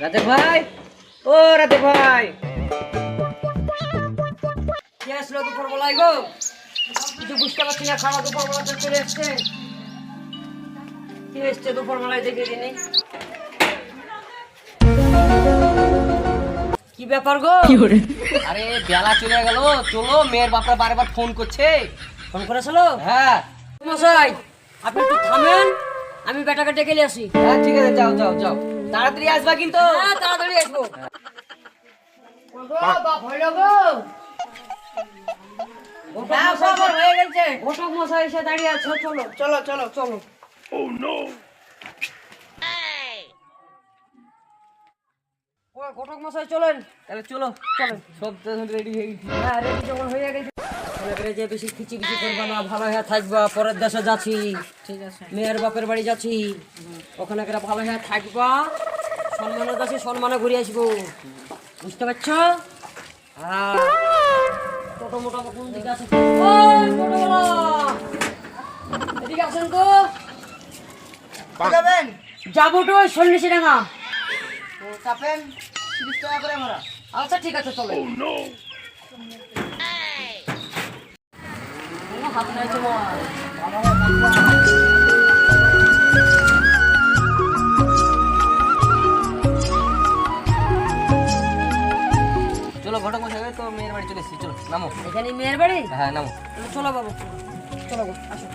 রাতে ভাই, ও রাতে ভাই, কি আসলো দুপুর বেলায় গো? কিছু বুঝতে পারছি না, খাওয়া দুপুর বেলাতে চলে এসছে। কি এসছে দুপুর বেলায় দেখে দিনি? কি ব্যাপার গো? আরে বেলা চলে গেল, চলো মেয়ের বাপরা বারবার ফোন করছে। ফোন করেছিল? হ্যাঁ মশাই আপনি একটু থামেন, আমি বেটাকে ডেকে নিয়ে আসি। হ্যাঁ ঠিক আছে, যাও যাও যাও, তাড়াতাড়ি আসবা কিন্তু। হ্যাঁ তাড়াতাড়ি আসবো। হয়ে গেছে, ঘটক মশাই এসে দাঁড়িয়ে আছে। চলো চলো চলো চলো। ঘটক মশাই চলেন। তাহলে চলো, চলেন। সব রেডি হয়ে গেছি। হ্যাঁ রেডি যখন হয়ে গেছে, যে বেশি খিচিবিচি করবা না, ভালো হয়ে থাকবা। পরের দেশে যাচ্ছি, ঠিক আছে। মেয়ের বাপের বাড়ি যাচ্ছি, ওখানে করে ভালো হয়ে থাকবা। সম্মানে যাচ্ছি, সম্মানে ঘুরে আসবো, বুঝতে পারছো? হ্যাঁ টোটো মোটা কোন দিকে আছে? ওই টোটোওয়ালা, এদিকে আসেন তো। যাবেন? যাবো তো ওই 40 টাকা। চাপেন 30 টাকা করে আমরা। আচ্ছা ঠিক আছে চলো। হাত নাই তোমার, ভালো হয়ে থাকবা। চলো ঘটক মশাই, তো মেয়ের বাড়ি চলে এসেছি, চলো নামো। এখানে মেয়ের বাড়ি? হ্যাঁ নামো। চলো বাবু, চলো গো, আসো।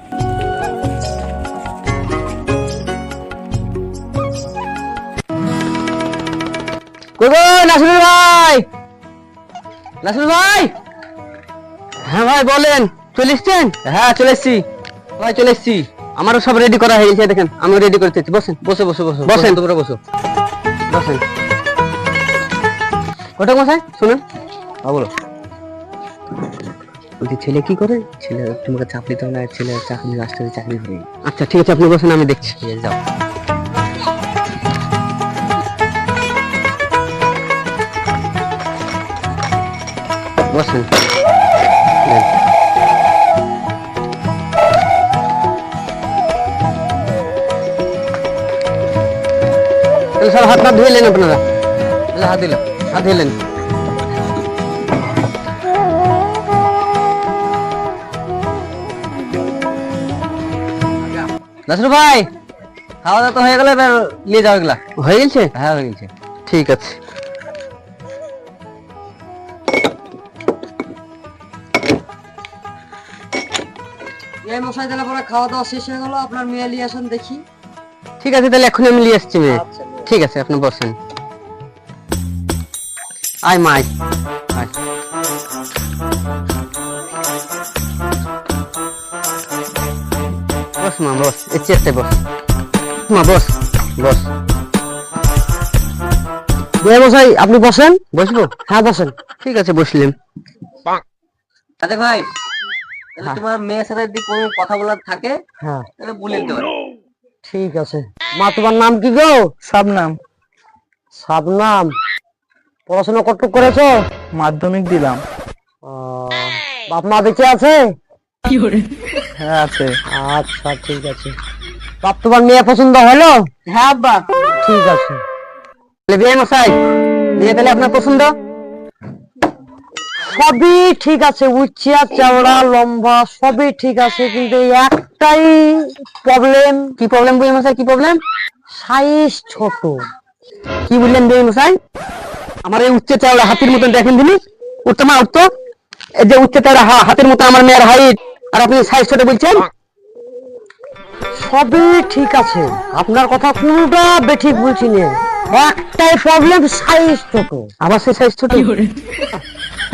নাসিরুল ভাই, নাসিরুল ভাই। হ্যাঁ ভাই বলেন, চলে এসছেন? হ্যাঁ চলে এসছি ভাই, চলে এসছি। আমারও সব রেডি করা হয়ে গেছে, দেখেন আমি রেডি করতে এসেছি। বসেন, বসো বসো বসো, বসেন তোমরা বসো, বসেন। ঘটক মশাই শুনুন। হ্যাঁ বলো। বলছি ছেলে কি করে? ছেলে তোমাকে চাপ দিতে হবে না, ছেলে চাকরি রাষ্ট্রের চাকরি করে। আচ্ছা ঠিক আছে, আপনি বসেন, আমি দেখছি। ঠিক আছে যাও। বসেন। সব হাত ধুয়ে নেন আপনারা, হাত দিলেন, হাত ধুয়ে নেন। নাসির ভাই খাওয়া দাওয়া তো হয়ে গেল, এবার নিয়ে যাও এগুলা। হয়ে গেছে? হ্যাঁ হয়ে গেছে। ঠিক আছে। এই মশাই দিলে পরে খাওয়া দাওয়া শেষ হয়ে গেল, আপনার মেয়ে নিয়ে আসেন দেখি। ঠিক আছে তাহলে এখনই আমি নিয়ে আসছি মেয়ে। ঠিক আছে আপনি বসেন। আয় মা আয়, আয়। বস মা বস, এই চেয়ারটায় বস মা, বস বস। মশাই আপনি বসেন। বসবো? হ্যাঁ বসেন। ঠিক আছে বসলেন। আরে ভাই, তাহলে তোমার মেয়ের সাথে যদি কোনো কথা বলার থাকে হ্যাঁ তাহলে বলে দিতে পারো। ঠিক আছে। মা তোমার নাম কি গো? শাবনাম। শাবনাম। পড়াশোনা কতটুকু করেছো? মাধ্যমিক দিলাম। বাপ মা বেঁচে আছে? হ্যাঁ আছে। আচ্ছা ঠিক আছে। বাপ তোমার মেয়ে পছন্দ হলো? হ্যাঁ আব্বা। ঠিক আছে। তাহলে বিয়ে মশাই, মেয়ে তাহলে আপনার পছন্দ? সবই ঠিক আছে, উচ্চা চওড়া লম্বা সবই ঠিক আছে, কিন্তু এই একটাই প্রবলেম। কি প্রবলেম বিয়ে মশাই, কি প্রবলেম? সাইজ ছোট। কি বললেন বিয়ে মশাই? আমার এই উচ্চে চাওড়া হাতির মতন দেখেন তিনি, উঠতো মা উঠতো। এই যে উচ্চে চাওড়া হাতির মতো আমার মেয়ের হাইট, আর আপনি সাইজ ছোট বলছেন? সবই ঠিক আছে, আপনার কথা কোনটা বেঠিক বলছি না, একটাই প্রবলেম সাইজ ছোট। আবার সেই সাইজ ছোট?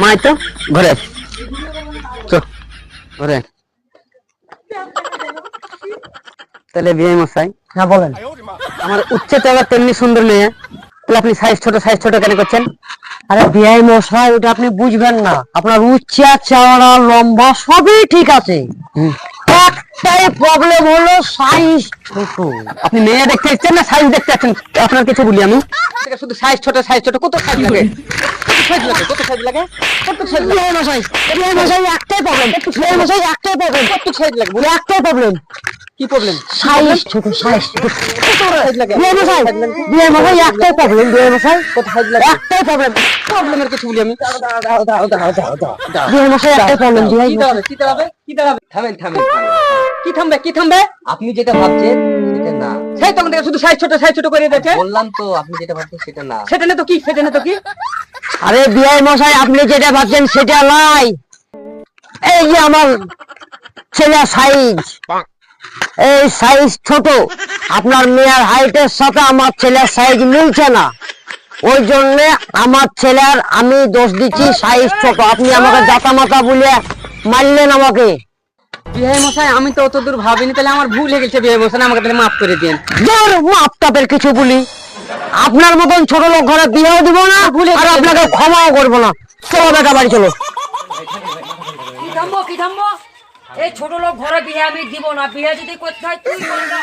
মা এই তো ঘরে আয়। চল ঘরে আয়। তাহলে বিয়ে মশাই, হ্যাঁ বলেন। আমার উচ্চে চাওড়া তেমনি সুন্দর মেয়ে, তাহলে আপনি সাইজ ছোট কেন করছেন? আরে বিআই মশাই ওটা আপনি বুঝবেন না, আপনার উচ্চা চওড়া লম্বা সবই ঠিক আছে, একটাই প্রবলেম হলো সাইজ ছোট। আপনি মেয়ে দেখতে এসেছেন না সাইজ দেখতে আসছেন? আপনার কিছু বলি আমি, শুধু সাইজ ছোট কত সাইজ লাগে? সাইজ লাগে, কত সাইজ লাগে? কত সাইজ লাগে? বিয়ে মশাই একটাই প্রবলেম, বিয়ে মশাই একটাই প্রবলেম, কত সাইজ লাগে? বলে একটাই প্রবলেম, কি প্রবলেম? সাইজ ছোট, সাইজ ছোট। কত সাইজ লাগে? বিয়ে মশাই একটাই প্রবলেম, বিয়ে মশাই কত সাইজ লাগে? একটাই প্রবলেম, প্রবলেমের কিছু বলি আমি। বিয়ে মশাই একটাই প্রবলেম, বিয়ে কি দাঁড়াবে? কি দাঁড়াবে? কি দাঁড়াবে? থামেন, থামেন, থামেন। কি থামবে? কি থামবে? আপনি যেটা ভাবছেন সেটা না। সেই তখন থেকে শুধু সাইজ ছোট করে দিয়েছে। বললাম তো আপনি যেটা ভাবছেন সেটা না। সেটা না তো কি? সেটা না তো কি? আরে বিয়ে মশাই আপনি যেটা ভাবছেন সেটা লাই। এই যে আমার ছেলে সাইজ, এই সাইজ ছোট, আপনার মেয়ের হাইটের সাথে আমার ছেলের সাইজ মিলছে না, ওই জন্য আমার ছেলের আমি দোষ দিচ্ছি, সাইজ ছোট। আপনি আমাকে জাতা মাতা বলে মারলেন আমাকে। বিয়ে মশাই আমি তো অত দূর ভাবিনি, তাহলে আমার ভুল হয়ে গেছে। বিয়ে মশাই আমাকে তাহলে মাফ করে দিন। ধর মাপ টাপের কিছু বলি, আপনার মতন ছোট লোক ঘরে বিয়েও দিব না, আর আপনাকে ক্ষমাও করবো না। চলো বেটা বাড়ি চলো। কি থামবো, কি থামবো? এই ছোট লোক ঘরে বিয়ে আমি দিব না, বিয়ে যদি করতে হয় তুই বল না।